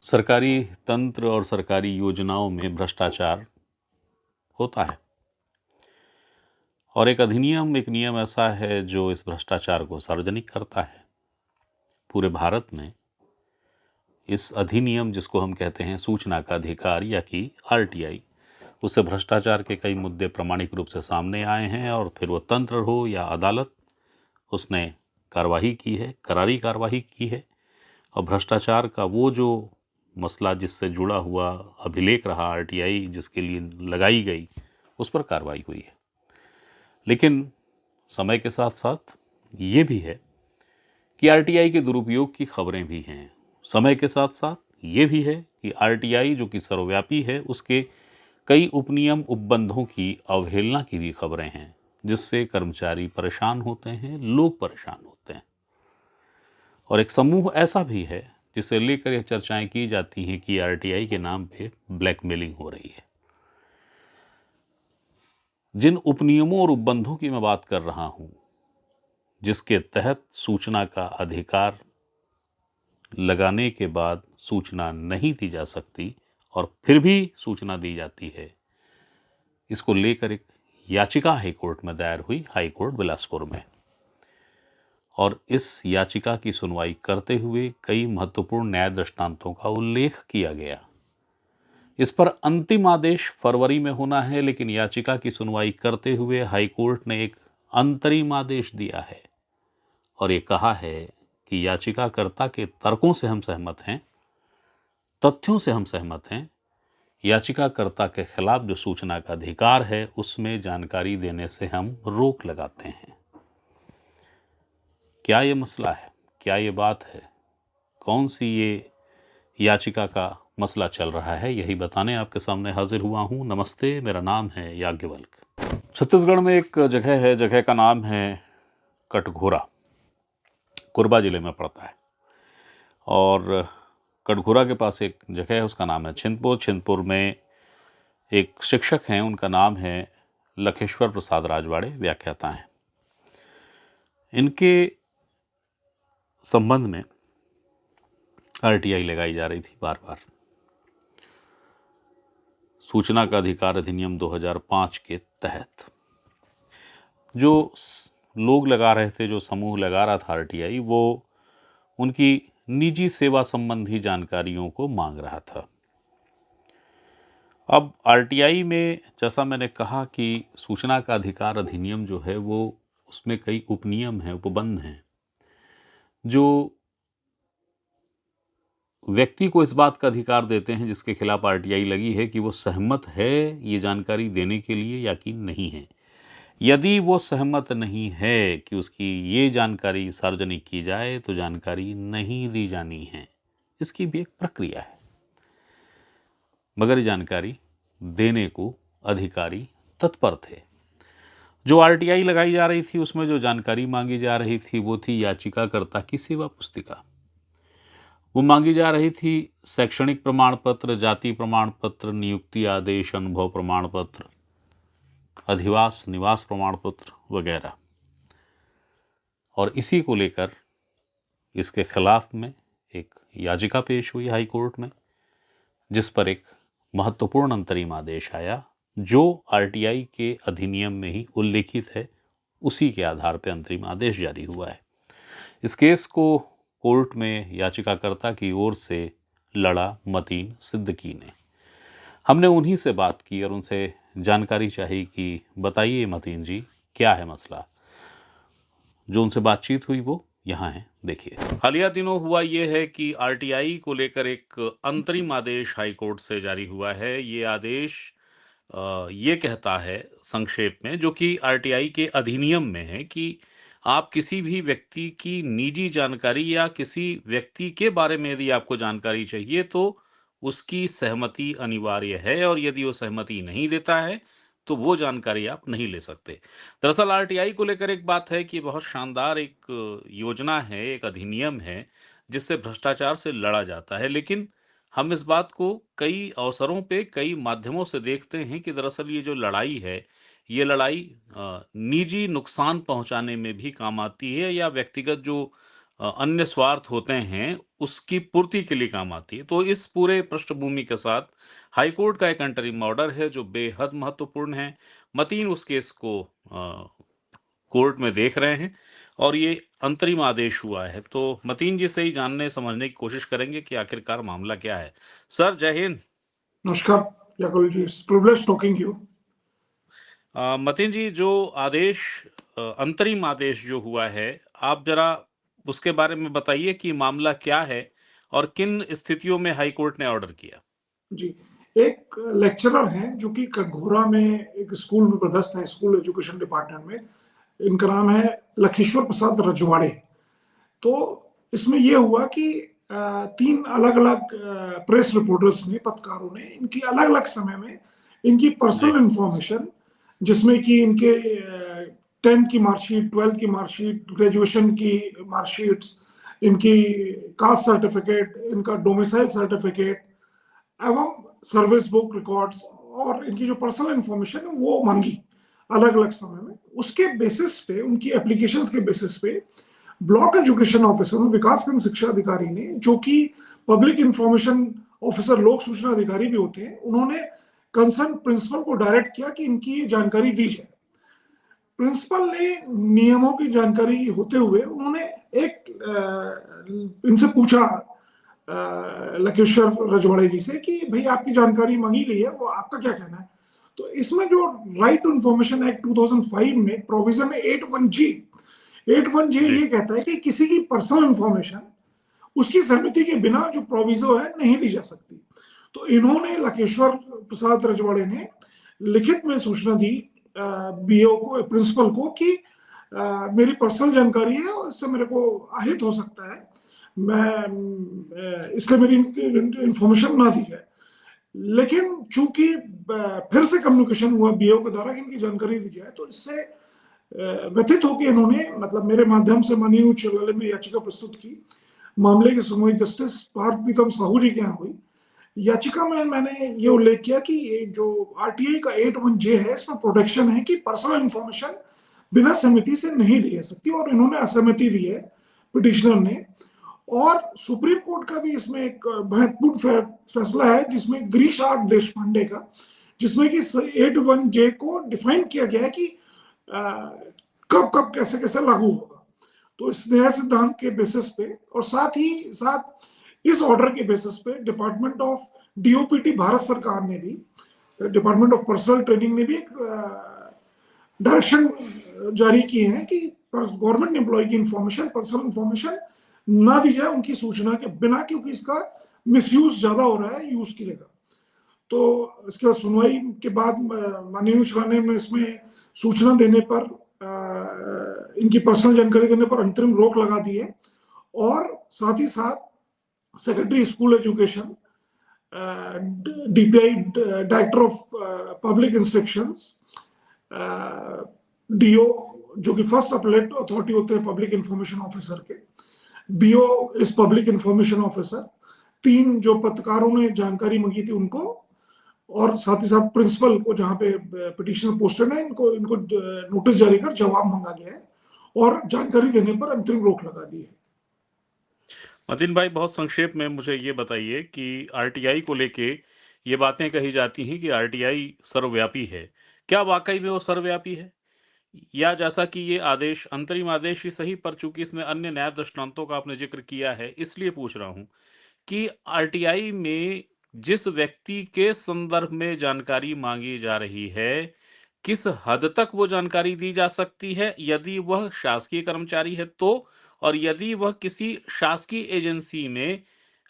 सरकारी तंत्र और सरकारी योजनाओं में भ्रष्टाचार होता है और एक नियम ऐसा है जो इस भ्रष्टाचार को सार्वजनिक करता है। पूरे भारत में इस अधिनियम, जिसको हम कहते हैं सूचना का अधिकार या कि आरटीआई, उससे भ्रष्टाचार के कई मुद्दे प्रामाणिक रूप से सामने आए हैं और फिर वो तंत्र हो या अदालत, उसने कार्रवाई की है, करारी कार्रवाई की है और भ्रष्टाचार का वो जो मसला जिससे जुड़ा हुआ अभिलेख रहा आरटीआई जिसके लिए लगाई गई, उस पर कार्रवाई हुई है। लेकिन समय के साथ साथ ये भी है कि आरटीआई के दुरुपयोग की खबरें भी हैं। समय के साथ साथ ये भी है कि आरटीआई जो कि सर्वव्यापी है, उसके कई उपनियम उपबंधों की अवहेलना की भी खबरें हैं, जिससे कर्मचारी परेशान होते हैं, लोग परेशान होते हैं। और एक समूह ऐसा भी है जिसे लेकर यह चर्चाएं की जाती हैं कि आरटीआई के नाम पे ब्लैकमेलिंग हो रही है। जिन उपनियमों और उपबंधों की मैं बात कर रहा हूं, जिसके तहत सूचना का अधिकार लगाने के बाद सूचना नहीं दी जा सकती और फिर भी सूचना दी जाती है, इसको लेकर एक याचिका हाईकोर्ट में दायर हुई, हाईकोर्ट बिलासपुर में। और इस याचिका की सुनवाई करते हुए कई महत्वपूर्ण न्याय दृष्टांतों का उल्लेख किया गया। इस पर अंतिम आदेश फरवरी में होना है, लेकिन याचिका की सुनवाई करते हुए हाईकोर्ट ने एक अंतरिम आदेश दिया है और ये कहा है कि याचिकाकर्ता के तर्कों से हम सहमत हैं, तथ्यों से हम सहमत हैं, याचिकाकर्ता के खिलाफ जो सूचना का अधिकार है उसमें जानकारी देने से हम रोक लगाते हैं। क्या ये मसला है? क्या ये बात है? कौन सी ये याचिका का मसला चल रहा है? यही बताने आपके सामने हाजिर हुआ हूँ। नमस्ते, मेरा नाम है याज्ञवल्क। छत्तीसगढ़ में एक जगह है, जगह का नाम है कटघोरा, कोरबा जिले में पड़ता है। और कटघोरा के पास एक जगह है, उसका नाम है छिंदपुर। छिंदपुर में एक शिक्षक हैं, उनका नाम है लखेश्वर प्रसाद राजवाड़े, व्याख्याता हैं। इनके संबंध में आरटीआई लगाई जा रही थी बार बार। सूचना का अधिकार अधिनियम 2005 के तहत जो लोग लगा रहे थे, जो समूह लगा रहा था आरटीआई, वो उनकी निजी सेवा संबंधी जानकारियों को मांग रहा था। अब आरटीआई में, जैसा मैंने कहा कि सूचना का अधिकार अधिनियम जो है वो, उसमें कई उपनियम हैं, उपबंध हैं, जो व्यक्ति को इस बात का अधिकार देते हैं जिसके खिलाफ आरटीआई लगी है कि वो सहमत है ये जानकारी देने के लिए या कि नहीं है। यदि वो सहमत नहीं है कि उसकी ये जानकारी सार्वजनिक की जाए तो जानकारी नहीं दी जानी है। इसकी भी एक प्रक्रिया है, मगर जानकारी देने को अधिकारी तत्पर थे। जो आरटीआई लगाई जा रही थी उसमें जो जानकारी मांगी जा रही थी वो थी याचिकाकर्ता की सेवा पुस्तिका। वो मांगी जा रही थी शैक्षणिक प्रमाण पत्र, जाति प्रमाण पत्र, नियुक्ति आदेश, अनुभव प्रमाण पत्र, अधिवास निवास प्रमाण पत्र वगैरह। और इसी को लेकर इसके खिलाफ में एक याचिका पेश हुई हाई कोर्ट में, जिस पर एक महत्वपूर्ण अंतरिम आदेश आया जो आरटीआई के अधिनियम में ही उल्लेखित है। उसी के आधार पर अंतरिम आदेश जारी हुआ है। इस केस को कोर्ट में याचिकाकर्ता की ओर से लड़ा मतीन सिद्दीकी ने। हमने उन्हीं से बात की और उनसे जानकारी चाहिए कि बताइए मतीन जी, क्या है मसला। जो उनसे बातचीत हुई वो यहाँ है, देखिए। हालिया दिनों हुआ ये है कि आरटीआई को लेकर एक अंतरिम आदेश हाईकोर्ट से जारी हुआ है। ये आदेश ये कहता है संक्षेप में, जो कि आरटीआई के अधिनियम में है, कि आप किसी भी व्यक्ति की निजी जानकारी या किसी व्यक्ति के बारे में यदि आपको जानकारी चाहिए तो उसकी सहमति अनिवार्य है, और यदि वो सहमति नहीं देता है तो वो जानकारी आप नहीं ले सकते। दरअसल आरटीआई को लेकर एक बात है कि बहुत शानदार एक योजना है, एक अधिनियम है जिससे भ्रष्टाचार से लड़ा जाता है। लेकिन हम इस बात को कई अवसरों पे, कई माध्यमों से देखते हैं कि दरअसल ये जो लड़ाई है, ये लड़ाई निजी नुकसान पहुंचाने में भी काम आती है, या व्यक्तिगत जो अन्य स्वार्थ होते हैं, उसकी पूर्ति के लिए काम आती है। तो इस पूरे पृष्ठभूमि के साथ हाईकोर्ट का एक अंतरिम ऑर्डर है जो बेहद महत्वपूर्ण है। मतीन उस केस को कोर्ट में देख रहे हैं और ये अंतरिम आदेश हुआ है। तो मतीन जी से ही जानने समझने की कोशिश करेंगे कि आखिरकार मामला क्या है। सर जय हिंद। नमस्कार याकुल जी, प्रिविलेज टॉकिंग यू। मतीन जी, जो आदेश अंतरिम आदेश जो हुआ है, आप जरा उसके बारे में बताइए कि मामला क्या है और किन स्थितियों में हाई कोर्ट ने ऑर्डर किया। जी, एक लेक्चरर हैं जो कि कटघोरा में एक स्कूल में पदस्थ हैं, स्कूल एजुकेशन डिपार्टमेंट में। इनका नाम है लखेश्वर प्रसाद रजवाड़े। तो इसमें यह हुआ कि तीन अलग अलग प्रेस रिपोर्टर्स ने, पत्रकारों ने, इनकी अलग अलग समय में इनकी पर्सनल इंफॉर्मेशन, जिसमें कि इनके 10th की मार्कशीट, 12th की मार्कशीट, ग्रेजुएशन की मार्कशीट्स, इनकी कास्ट सर्टिफिकेट, इनका डोमिसाइल सर्टिफिकेट एवं सर्विस बुक रिकॉर्ड्स और इनकी जो पर्सनल इंफॉर्मेशन है वो मांगी अलग अलग समय में। उसके बेसिस पे, उनकी एप्लीकेशंस के बेसिस पे ब्लॉक एजुकेशन ऑफिसर विकासखंड शिक्षा अधिकारी ने, जो कि पब्लिक इंफॉर्मेशन ऑफिसर लोक सूचना अधिकारी भी होते हैं, उन्होंने कंसर्न प्रिंसिपल को डायरेक्ट किया कि इनकी जानकारी दी जाए। प्रिंसिपल ने नियमों की जानकारी होते हुए उन्होंने इनसे पूछा, लकेश्वर रजवाड़े जी से, कि भाई आपकी जानकारी मांगी गई है, वो आपका क्या कहना है। तो इसमें जो राइट टू इंफॉर्मेशन एक्ट 2005 में प्रोविजन है 81G ये कहता है कि किसी की पर्सनल इंफॉर्मेशन उसकी सहमति के बिना जो प्रोविजो है नहीं दी जा सकती। तो इन्होंने, लकेश्वर प्रसाद रजवाड़े ने लिखित में सूचना दी बीओ को, प्रिंसिपल को, कि मेरी पर्सनल जानकारी है और इससे मेरे को अहित हो सकता है, मैं इसलिए मेरी इंफॉर्मेशन ना दी जाए। लेकिन चूंकि फिर से कम्युनिकेशन हुआ बीओ के द्वारा कि इनकी जानकारी दी जाए, तो इससे व्यथित होकर इन्होंने, मतलब मेरे माध्यम से, माननीय उच्च न्यायालय में याचिका प्रस्तुत की। मामले की सुनवाई जस्टिस पार्थ प्रीतम साहू जी के यहाँ हुई। याचिका में मैंने ये उल्लेख किया कि ये जो आरटीआई का 81J है, इसमें प्रोटेक्शन है कि पर्सनल इंफॉर्मेशन बिना सहमति से नहीं दी जा सकती, और इन्होंने असहमति दी है पिटिशनर ने। और सुप्रीम कोर्ट का भी इसमें एक महत्वपूर्ण फैसला है, जिसमें गिरीश आर देशपांडे का, जिसमें कि 81J को डिफाइन किया गया है कि कब कब कैसे कैसे लागू होगा। तो इस नया सिद्धांत के बेसिस पे, और साथ ही साथ इस ऑर्डर के बेसिस पे, डिपार्टमेंट ऑफ डीओपीटी भारत सरकार ने भी, डिपार्टमेंट ऑफ पर्सनल ट्रेनिंग ने भी एक डायरेक्शन जारी किए हैं कि गवर्नमेंट एम्प्लॉय की इंफॉर्मेशन, पर्सनल इंफॉर्मेशन ना दी जाए उनकी सूचना के बिना, क्योंकि इसका मिसयूज ज्यादा हो रहा है यूज की जगह। तो इसके बाद सुनवाई के बाद माननीय उच्च न्यायालय ने इसमें सूचना देने पर, इनकी पर्सनल जानकारी देने पर अंतरिम रोक लगा दी है। और साथ ही साथ secretary school education, DPI director of public instructions, DO जो कि फर्स्ट अपलेट अथॉरिटी होते हैं पब्लिक इंफॉर्मेशन ऑफिसर के, BO is public information officer, तीन जो पत्रकारों ने जानकारी मांगी थी उनको, और साथ ही साथ प्रिंसिपल को, जहां पे पिटीशन पोस्टेड है, इनको नोटिस जारी कर जवाब मांगा गया है और जानकारी देने पर अंतरिम रोक लगा दी है। मतीन भाई, बहुत संक्षेप में मुझे ये बताइए कि आरटीआई को लेके ये बातें कही जाती हैं कि आरटीआई सर्वव्यापी है। क्या वाकई में वो सर्वव्यापी है, या जैसा कि ये आदेश अंतरिम आदेश ही सही, पर चूंकि इसमें अन्य न्याय दृष्टांतों का आपने जिक्र किया है, इसलिए पूछ रहा हूं कि आरटीआई में जिस व्यक्ति के संदर्भ में जानकारी मांगी जा रही है, किस हद तक वो जानकारी दी जा सकती है, यदि वह शासकीय कर्मचारी है तो, और यदि वह किसी शासकीय एजेंसी में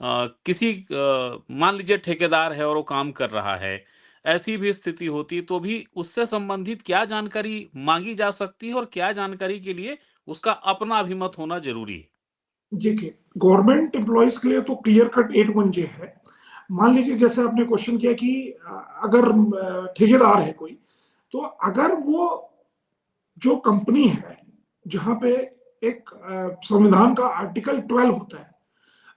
किसी मान लीजिए ठेकेदार है और वो काम कर रहा है, ऐसी भी स्थिति होती तो भी उससे संबंधित क्या जानकारी मांगी जा सकती है और क्या जानकारी के लिए उसका अपना अभिमत होना जरूरी है। देखिए, गवर्नमेंट एम्प्लॉयज के लिए तो क्लियर कट 81J है। मान लीजिए, जैसे आपने क्वेश्चन किया कि अगर ठेकेदार है कोई, तो अगर वो जो कंपनी है जहां पे एक संविधान का आर्टिकल 12 होता है,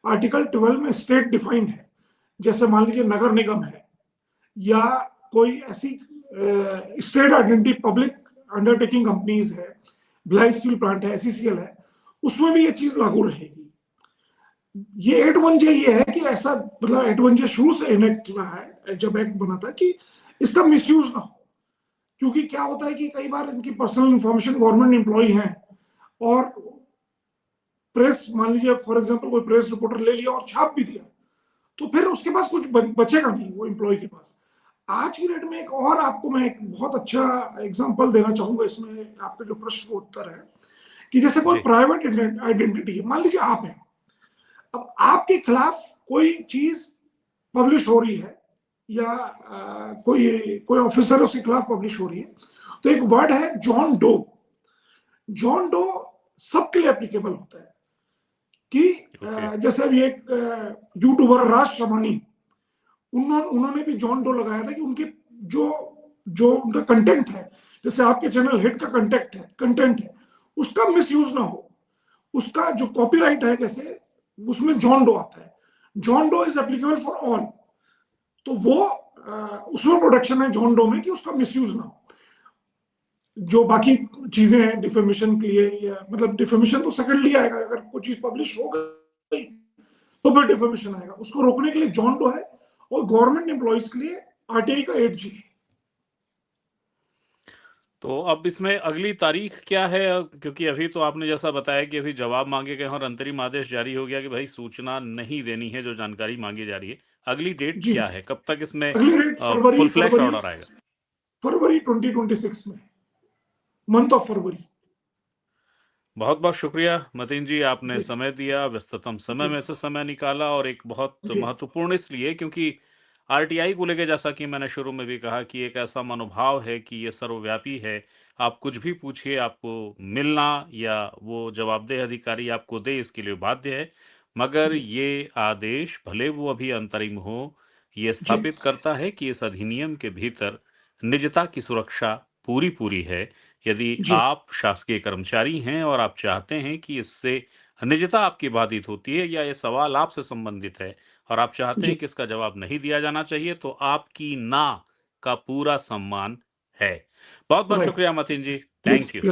आर्टिकल 12 में स्टेट डिफाइन है, जैसे मान लीजिए नगर निगम है, या कोई ऐसी state identity public undertaking companies है, भिलाई स्टील प्लांट है, एसईसीएल है, उसमें भी ये चीज लागू रहेगी। ये 8(1)J ये है कि ऐसा, मतलब 8(1)J शुरू से इनेक्ट रहा है, जब एक्ट बना था, कि इसका मिसयूज ना हो। क्योंकि क्या होता है कि कई बार इनकी पर्सनल इंफॉर्मेशन गवर्नमेंट एम्प्लॉय हैं, और प्रेस, मान लीजिए फॉर एग्जांपल कोई प्रेस रिपोर्टर ले लिया और छाप भी दिया, तो फिर उसके पास कुछ बचेगा नहीं वो एम्प्लॉय के पास। आज की डेट में एक और आपको मैं एक बहुत अच्छा एग्जांपल देना चाहूंगा इसमें, आपके जो प्रश्न का उत्तर है, कि जैसे कोई जी प्राइवेट आइडेंटिटी है, मान लीजिए आप हैं, अब आपके खिलाफ कोई चीज पब्लिश हो रही है, या कोई कोई ऑफिसर उसके खिलाफ पब्लिश हो रही है, तो एक वर्ड है जॉन डो। जॉन डो सबके लिए एप्लीकेबल होता है। कि ओके जैसे अभी एक यूट्यूबर राज शमानी, उन्होंने भी जॉन डो लगाया था कि उनके जो जो उनका कंटेंट है, जैसे आपके चैनल हेड का कंटेंट है, उसका मिसयूज ना हो। उसका जो कॉपीराइट है, जैसे उसमें जॉन डो आता है, John Doe is applicable for all. तो वो उसमें प्रोटेक्शन है जॉन डो में, कि उसका मिसयूज ना हो। जो बाकी चीजें हैं डिफेमेशन के लिए, या मतलब डिफेमेशन तो सेकेंडली आएगा, अगर कोई चीज पब्लिश हो गई तो फिर डिफेमेशन आएगा, उसको रोकने के लिए जॉन डो है। और गवर्नमेंट एम्प्लॉयज के लिए आरटीआई का 8G है। तो अब इसमें अगली तारीख क्या है? क्योंकि अभी तो आपने जैसा बताया कि अभी जवाब मांगे गए हैं और अंतरिम आदेश जारी हो गया कि भाई सूचना नहीं देनी है जो जानकारी मांगी जा रही है। अगली डेट जी, क्या है? कब तक इसमें अगली डेट फरवरी फुल फ्लैश फरवरी ऑर्डर आएगा? फरवरी 2026 में, मंथ ऑफ फरवरी। बहुत बहुत शुक्रिया मतीन जी, आपने जी समय दिया, व्यस्ततम समय जी में से समय निकाला, और एक बहुत जी महत्वपूर्ण इसलिए क्योंकि आरटीआई को लेके जैसा कि मैंने शुरू में भी कहा कि एक ऐसा मनोभाव है कि ये सर्वव्यापी है। आप कुछ भी पूछिए, आपको मिलना या वो जवाबदेह अधिकारी आपको दे, इसके लिए बाध्य है। मगर जी ये आदेश भले वो अभी अंतरिम हो, ये जी स्थापित करता है कि इस अधिनियम के भीतर निजता की सुरक्षा पूरी पूरी है। यदि जी आप शासकीय कर्मचारी हैं और आप चाहते हैं कि इससे निजता आपकी बाधित होती है या ये सवाल आपसे संबंधित है और आप चाहते हैं जी कि इसका जवाब नहीं दिया जाना चाहिए, तो आपकी ना का पूरा सम्मान है। बहुत बहुत राइट। शुक्रिया मतीन जी, जी थैंक यू। जी